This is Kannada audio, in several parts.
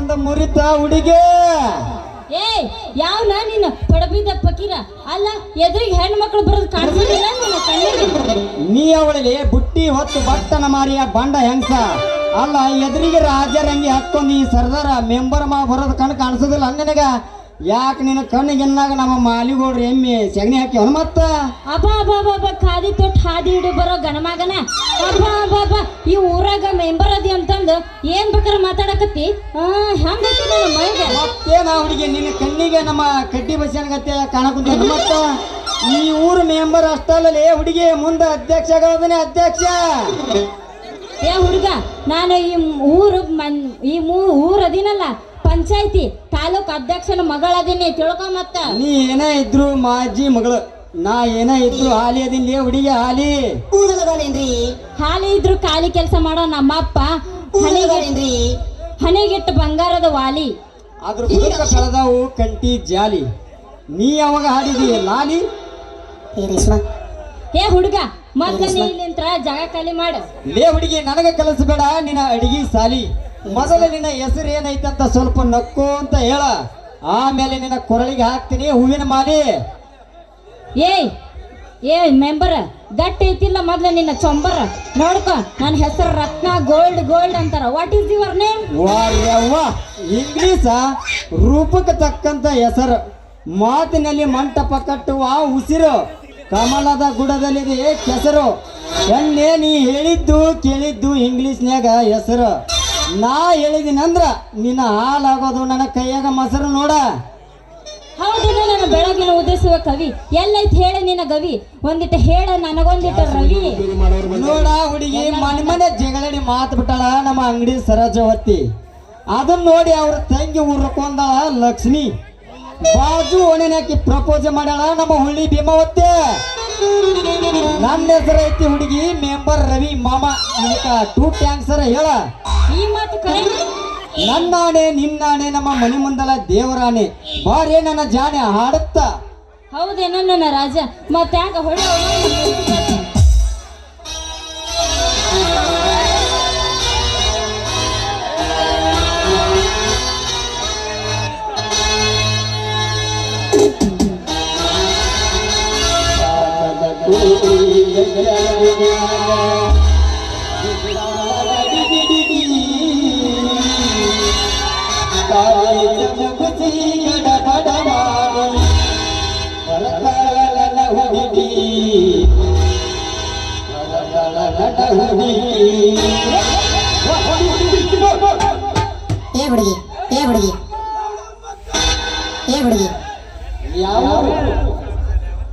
ಬಂದ ಮುರಿತ ಹುಡುಗಿ. ಏ ಯಾವನ ನೀನು ಪಡಬಿದ್ದ ಫಕೀರ ಅಲ್ಲ, ಎದುರಿಗೆ ಹೆಣ್ಣು ಮಕ್ಕಳು ಬರೋದು ಕಾಣಿಸೋದಿಲ್ಲ ನನ್ನ ಕಣ್ಣಿಗೆ. ನೀ ಅವಳಿಗೆ ಬುಟ್ಟಿ ಹೊತ್ತು ಬಟ್ಟನ ಮಾರಿಯ ಬಂಡ ಹೆಂಗ್ಸ ಅಲ್ಲ, ಎದುರಿಗೆ ರಾಜರಂಗಿ ಹಾಕೊಂಡು ಈ ಸರ್ದಾರ ಮೆಂಬರ್ ಮಾ ಬರೋದು ಕಣ್ಣು ಕಾಣಿಸೋದಿಲ್ಲ ನಿನಗ. ಯಾಕೆ ನಿನ್ನ ಕಣ್ಣಿಗೆನ್ನಾಗ ನಮ್ಮ ಮಾಲಿಗೋಡ್ರಿ ಎಮ್ಮೆ ಸಗಣಿ ಹಾಕಿ ಅವನು ಮತ್ತ ಅಬ್ಬಾ ಅಬ್ಬಾ ಅಬ್ಬಾ ಖಾದಿ ತೊಟ್ಟು ಹಾದಿ ಹಿಡಿ ಬರೋ ಗಣಮಗನ. ಅಬ್ಬಾ ಅಬ್ಬಾ ಅಬ್ಬಾ ಈ ಊರಾಗ ಮೆಂಬರ್ ಅದಿ ಅಂತಂದು ಏನ್ ಬೇಕಾರೆ ಮಾತಾಡಕತ್ತಿ. ಹೆಂಗೈತಿ ನನ್ನ ಮೈಗೆ ಮತ್ತೇನ ಹುಡುಗಿ ನಿನ್ನ ಕಣ್ಣಿಗೆ ನಮ್ಮ ಕಡ್ಡಿ ಬಸ್ಸನ್ಗತ್ತೆ ಕಾಣಕುಂತ ಮತ್ತ ಈ ಊರು ಮೆಂಬರ್ ಅಷ್ಟಲ್ಲೇ ಹುಡುಗಿ ಮುಂದೆ ಅಧ್ಯಕ್ಷ ಆಗೋದನೆ ಅಧ್ಯಕ್ಷ. ಏ ಹುಡುಗ, ನಾನು ಈ ಊರು ಅದಿನಲ್ಲ ಪಂಚಾಯ್ತಿ ತಾಲೂಕ್ ಅಧ್ಯಕ್ಷನ ಮಗಳದೀನಿ ತಿಳ್ಕೊ. ಮತ್ತ ನೀ ಏನೇ ಇದ್ರು ಮಾಜಿ ಮಗಳು, ನಾ ಏನೇ ಇದ್ರು ಹಾಲಿ ಅದಿನ್ಲೇ ಹುಡುಗಿ. ಹಾಲಿ ಇದ್ರು ಖಾಲಿ ಕೆಲಸ ಮಾಡೋ ನಮ್ಮಪ್ಪ ಹಣೆಗಿಟ್ಟು ಬಂಗಾರದ ವಾಲಿ. ಅದ್ರ ಬುಡಕ ಕಳೆದವು ಕಂಟಿ ಜಾಲಿ. ನೀ ಯಾವಾಗ ಹಾಡಿದಿ ಲಾಲಿ? ಏ ಹುಡುಗ, ಮೊದ್ಲ ನೀ ಇಲ್ಲಿಂತ್ರ ಜಾಗ ಖಾಲಿ ಮಾಡು. ಲೇ ಹುಡುಗಿ, ನನಗ ಕಲಿಸ್ಬೇಡ ನಿನ್ನ ಅಡಿಗೆ ಸಾಲಿ. ಮೊದಲು ನಿನ್ನ ಹೆಸರು ಏನೈತಂತ ಸ್ವಲ್ಪ ನಕ್ಕು ಅಂತ ಹೇಳ, ಆಮೇಲೆ ನಿನ್ನ ಕೊರಳಿಗೆ ಹಾಕ್ತೀನಿ ಹೂವಿನ ಮಾಲಿ. ಏ ಮೆಂಬರ್ ಗಟ್ಟಿ ಐತಿಲ್ಲ ಮೊದ್ಲ ನಿನ್ನ ಚೊಂಬರ ನೋಡ್ಕೊ. ನನ್ನ ಹೆಸರು ರತ್ನ ಗೋಲ್ಡ್ ಅಂತಾರ. What is your name? English ರೂಪಕ್ಕೆ ತಕ್ಕಂತ ಹೆಸರು, ಮಾತಿನಲ್ಲಿ ಮಂಟಪ ಕಟ್ಟುವ ಉಸಿರು, ಕಮಲದ ಗುಡದಲ್ಲಿದೆ ಕೆಸರು. ಎಣ್ಣೆ ನೀ ಹೇಳಿದ್ದು ಕೇಳಿದ್ದು ಇಂಗ್ಲೀಷ್ನ್ಯಾಗ ಹೆಸರು. ನಾ ಹೇಳಿದಿನಂದ್ರ ನಿನ್ನ ಹಾಲಾಗೋದು ನನ್ನ ಕೈಯಾಗ ಮೊಸರು ನೋಡ. ಹೌದಿಲ್ಲ ನನ್ನ ಬೆಳಗಿನ ಉದಿಸುವ ಕವಿ ಎಲ್ಲೈತ್ ಹೇಳ ನಿನ್ನ ಗವಿ, ಒಂದಿಟ್ಟು ಹೇಳ ನನಗೊಂದಿಟ್ಟ ರವಿ. ನೋಡ ಹುಡುಗಿ, ಮನೆ ಜಗಳಡಿ ಮಾತು ಬಿಟ್ಟಾಳ ನಮ್ಮ ಅಂಗಡಿ ಸರೋಜವತಿ. ಅದನ್ನ ನೋಡಿ ಅವ್ರ ತಂಗಿ ಉರ್ಕೊಂಡಾಳ ಲಕ್ಷ್ಮಿ. ಬಾಜು ಓಣಿನಾಕಿ ಪ್ರಪೋಸ್ ಮಾಡ್ಯಾಳ ನಮ್ಮ ಹುಳ್ಳಿ ಭೀಮಾವತಿ. ನನ್ನ ಹೆಸರು ಐತಿ ಹುಡುಗಿ ಮೆಂಬರ್ ರವಿ ಮಾಮ. ಟೂ ಟ್ಯಾಂಕ್ಸರ ಹೇಳ ಈ ಮಾತು ಕರೆ. ನನ್ನಾಣೆ ನಿನ್ನಾಣೆ ನಮ್ಮ ಮನೆ ಮುಂದಲ ದೇವರಾಣೆ, ಬಾರೇ ನನ್ನ ಜಾಣೆ ಹಾಡುತ್ತ. ಹೌದೇನ ನನ್ನ ರಾಜ, ಮತ್ತೆ ಯಾಕ ಹೊಡೆ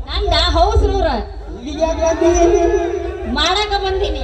ನಂದ ಹೌಸ್ ರೂರ ಮಾಡಕ ಬಂದೀನಿ.